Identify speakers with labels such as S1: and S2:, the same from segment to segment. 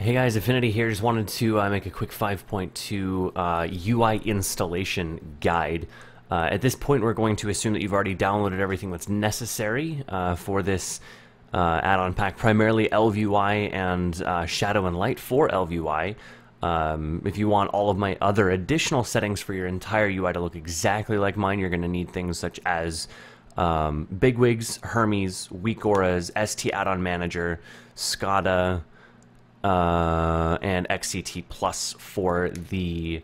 S1: Hey guys, Affinity here. Just wanted to make a quick 5.2 UI installation guide. At this point, we're going to assume that you've already downloaded everything that's necessary for this add-on pack, primarily ElvUI and Shadow and Light for ElvUI. If you want all of my other additional settings for your entire UI to look exactly like mine, you're going to need things such as Bigwigs, Hermes, Weak Auras, ST Add-on Manager, SCADA, and XCT Plus for the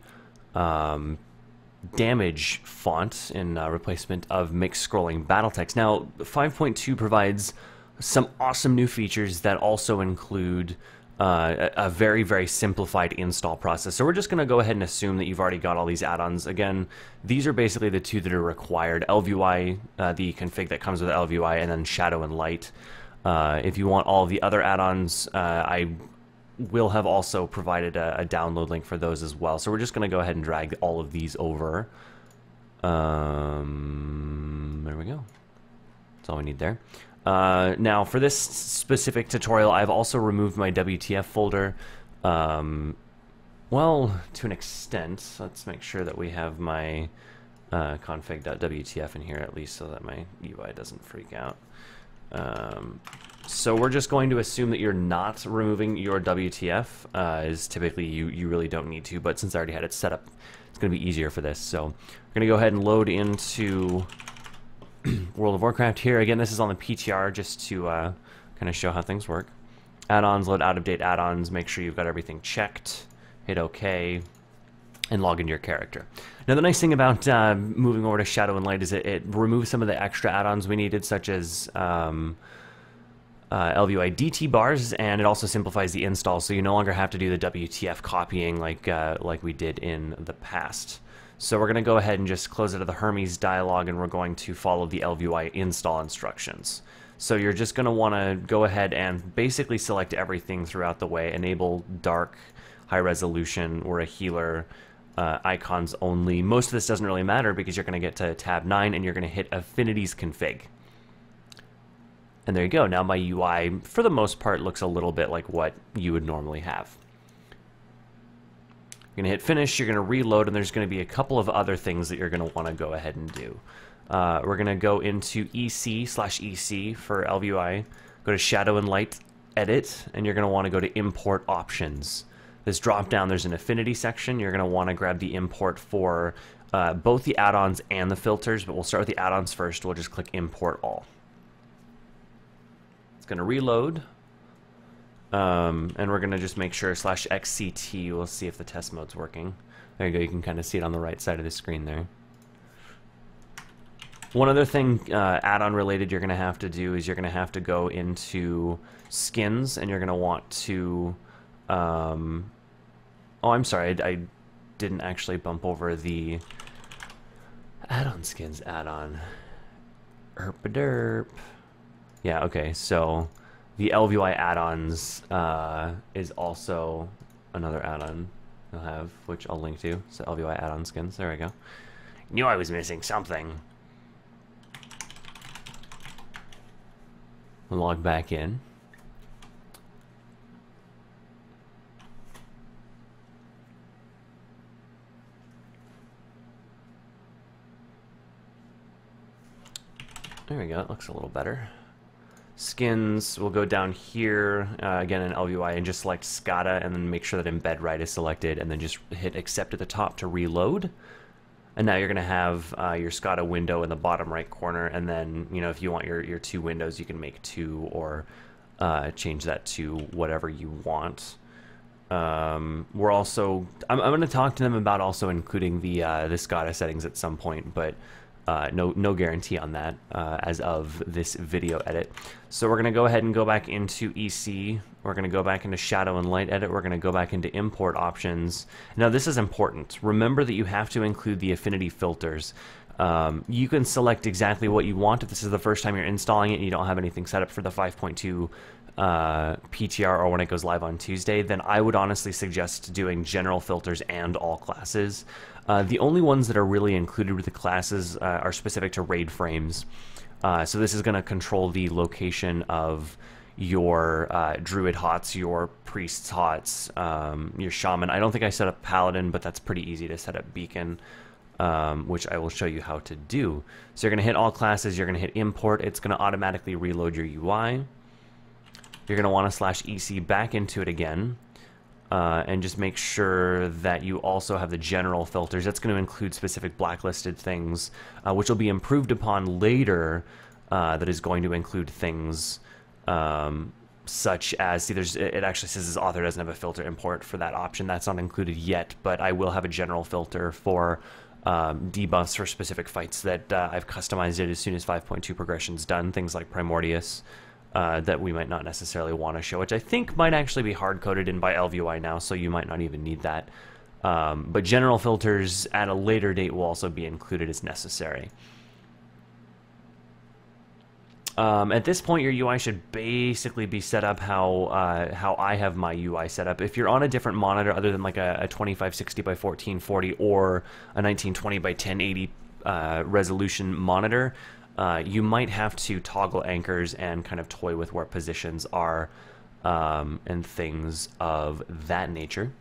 S1: damage font in replacement of mixed scrolling battle text. Now, 5.2 provides some awesome new features that also include a very, very simplified install process. So we're just going to go ahead and assume that you've already got all these add-ons. Again, these are basically the two that are required. ElvUI, the config that comes with ElvUI, and then Shadow and Light. If you want all of the other add-ons, I will have also provided a download link for those as well. So we're just going to go ahead and drag all of these over. There we go. That's all we need there. Now, for this specific tutorial, I've also removed my WTF folder. Well, to an extent. Let's make sure that we have my config.wtf in here at least so that my UI doesn't freak out. So we're just going to assume that you're not removing your WTF, as typically you really don't need to, but since I already had it set up, it's going to be easier for this. So we're going to go ahead and load into World of Warcraft here. Again, this is on the PTR just to kind of show how things work. Add-ons, load out-of-date add-ons, make sure you've got everything checked, hit OK, and log into your character. Now, the nice thing about moving over to Shadow and Light is it removes some of the extra add-ons we needed, such as ElvUI DT bars, and it also simplifies the install, so you no longer have to do the WTF copying like we did in the past. So we're going to go ahead and just close out of the Hermes dialog, and we're going to follow the ElvUI install instructions. So you're just going to want to go ahead and basically select everything throughout the way. Enable dark, high resolution, or a healer, icons only. Most of this doesn't really matter because you're going to get to tab 9 and you're going to hit Affinity's config. And there you go. Now my UI, for the most part, looks a little bit like what you would normally have. You're going to hit finish, you're going to reload, and there's going to be a couple of other things that you're going to want to go ahead and do. We're going to go into EC/EC for ElvUI, go to Shadow and Light, Edit, and you're going to want to go to Import Options. This drop down, there's an Affinity section. You're going to want to grab the import for both the add-ons and the filters, but we'll start with the add-ons first. We'll just click Import All. It's going to reload. And we're going to just make sure /XCT, we'll see if the test mode's working. There you go, you can kind of see it on the right side of the screen there. One other thing add-on related you're going to have to do is you're going to have to go into skins, and you're going to want to... oh, I'm sorry, I didn't actually bump over the add-on skins add-on. Derp. Yeah, okay, so the ElvUI add-ons is also another add-on you'll have, which I'll link to. So ElvUI add-on skins, there we go. Knew I was missing something. Log back in. There we go, it looks a little better. Skins, we'll go down here, again in ElvUI, and just select SCADA, and then make sure that Embed Right is selected, and then just hit Accept at the top to reload. And now you're going to have your SCADA window in the bottom right corner, and then, you know, if you want your two windows, you can make two, or change that to whatever you want. We're also, I'm going to talk to them about also including the SCADA settings at some point, but no guarantee on that as of this video edit. So we're going to go ahead and go back into EC. We're going to go back into Shadow and Light Edit. We're going to go back into Import Options. Now this is important. Remember that you have to include the Affinity filters. You can select exactly what you want if this is the first time you're installing it and you don't have anything set up for the 5.2 PTR or when it goes live on Tuesday. Then I would honestly suggest doing general filters and all classes. The only ones that are really included with the classes are specific to RAID frames. So this is going to control the location of your druid hots, your priest's hots, your shaman. I don't think I set up paladin, but that's pretty easy to set up beacon, which I will show you how to do. So you're going to hit all classes, you're going to hit import, it's going to automatically reload your UI. You're going to want to /EC back into it again, and just make sure that you also have the general filters. That's going to include specific blacklisted things, which will be improved upon later, that is going to include things such as, see, it actually says this author doesn't have a filter import for that option. That's not included yet, but I will have a general filter for debuffs for specific fights that I've customized it as soon as 5.2 progression's done. Things like Primordius that we might not necessarily want to show, which I think might actually be hard-coded in by LVUI now, so you might not even need that. But general filters at a later date will also be included as necessary. At this point, your UI should basically be set up how I have my UI set up. If you're on a different monitor other than like a 2560 by 1440 or a 1920 by 1080 resolution monitor, you might have to toggle anchors and kind of toy with where positions are, and things of that nature.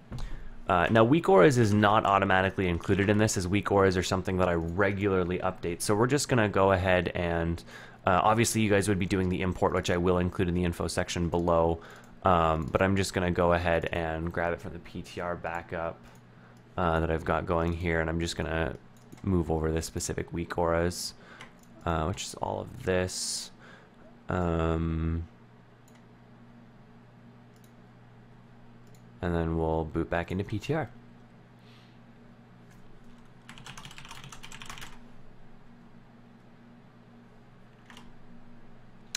S1: Now, weak auras is not automatically included in this, as weak auras are something that I regularly update. So we're just going to go ahead and obviously you guys would be doing the import, which I will include in the info section below, but I'm just going to go ahead and grab it from the PTR backup that I've got going here, and I'm just going to move over this specific weak auras, which is all of this. And then we'll boot back into PTR.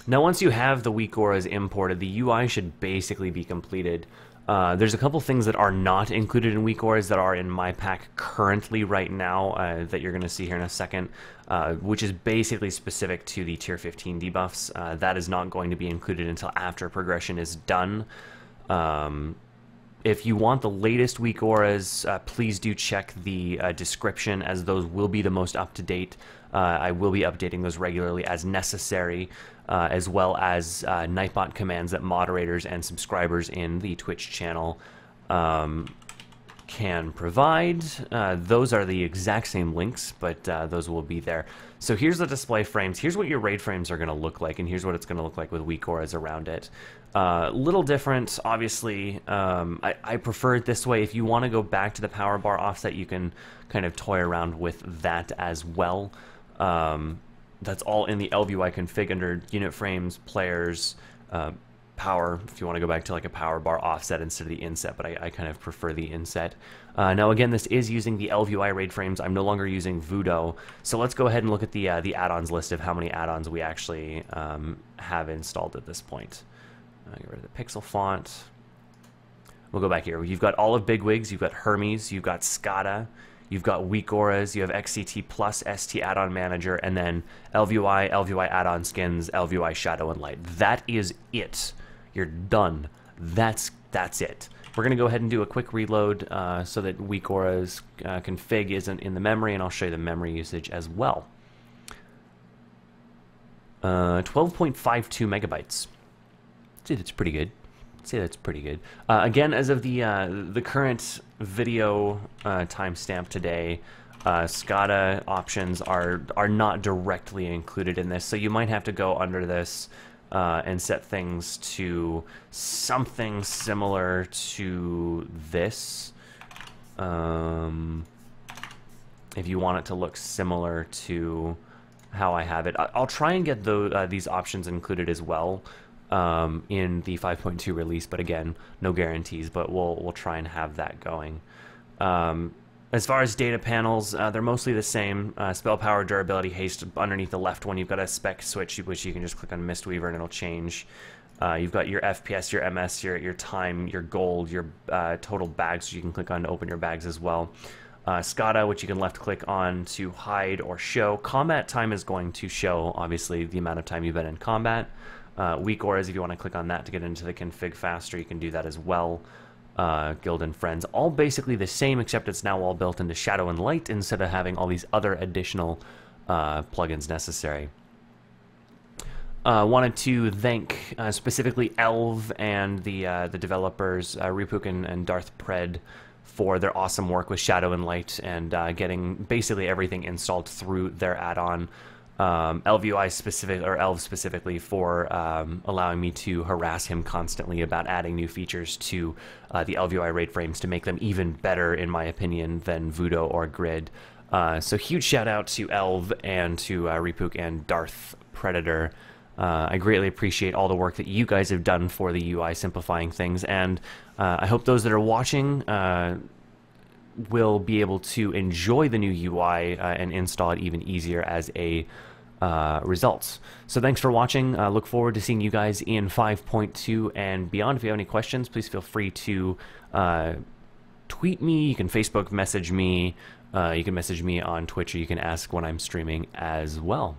S1: Now, once you have the weak auras imported, the UI should basically be completed. There's a couple things that are not included in weak auras that are in my pack currently right now that you're going to see here in a second, which is basically specific to the tier 15 debuffs. That is not going to be included until after progression is done. If you want the latest weak auras, please do check the description, as those will be the most up-to-date. I will be updating those regularly as necessary, as well as Nightbot commands that moderators and subscribers in the Twitch channel can provide. Those are the exact same links, but those will be there. So here's the display frames. Here's what your raid frames are going to look like, and here's what it's going to look like with weak auras around it. Little different, obviously. I prefer it this way. If you want to go back to the power bar offset, you can kind of toy around with that as well. That's all in the LVUI config under unit frames, players, power, if you want to go back to like a power bar offset instead of the inset, but I kind of prefer the inset. Now again, this is using the LVUI raid frames. I'm no longer using Voodoo, so let's go ahead and look at the add-ons list of how many add-ons we actually have installed at this point. Get rid of the pixel font. We'll go back here. You've got all of Bigwigs, you've got Hermes, you've got Scada, you've got weak auras, you have XCT plus ST add-on manager, and then LVUI, LVUI add-on skins, LVUI shadow and light. That is it. You're done. That's it. We're going to go ahead and do a quick reload so that weak auras config isn't in the memory, and I'll show you the memory usage as well. 12.52 megabytes. I'd say that's pretty good. Again, as of the current video timestamp today, SCADA options are not directly included in this, so you might have to go under this and set things to something similar to this, if you want it to look similar to how I have it. I'll try and get these options included as well in the 5.2 release, but again, no guarantees, but we'll try and have that going. As far as data panels, they're mostly the same. Spell power, durability, haste. Underneath the left one, you've got a spec switch, which you can just click on Mistweaver and it'll change. You've got your FPS, your MS, your time, your gold, your total bags, so you can click on to open your bags as well. SCADA, which you can left click on to hide or show. Combat time is going to show, obviously, the amount of time you've been in combat. Weak auras, if you want to click on that to get into the config faster, you can do that as well. Guild and Friends, all basically the same, except it's now all built into Shadow and Light instead of having all these other additional plugins necessary. Wanted to thank specifically Elv and the developers, Repuk and Darth Pred, for their awesome work with Shadow and Light and getting basically everything installed through their add-on. Elv specifically for allowing me to harass him constantly about adding new features to the ElvUI RAID frames to make them even better, in my opinion, than Voodoo or Grid. So huge shout out to Elv and to Repuk and Darth Predator. I greatly appreciate all the work that you guys have done for the UI, simplifying things, and I hope those that are watching will be able to enjoy the new UI and install it even easier as a result. So thanks for watching. Look forward to seeing you guys in 5.2 and beyond. If you have any questions, please feel free to tweet me. You can Facebook message me. You can message me on Twitch, or you can ask when I'm streaming as well.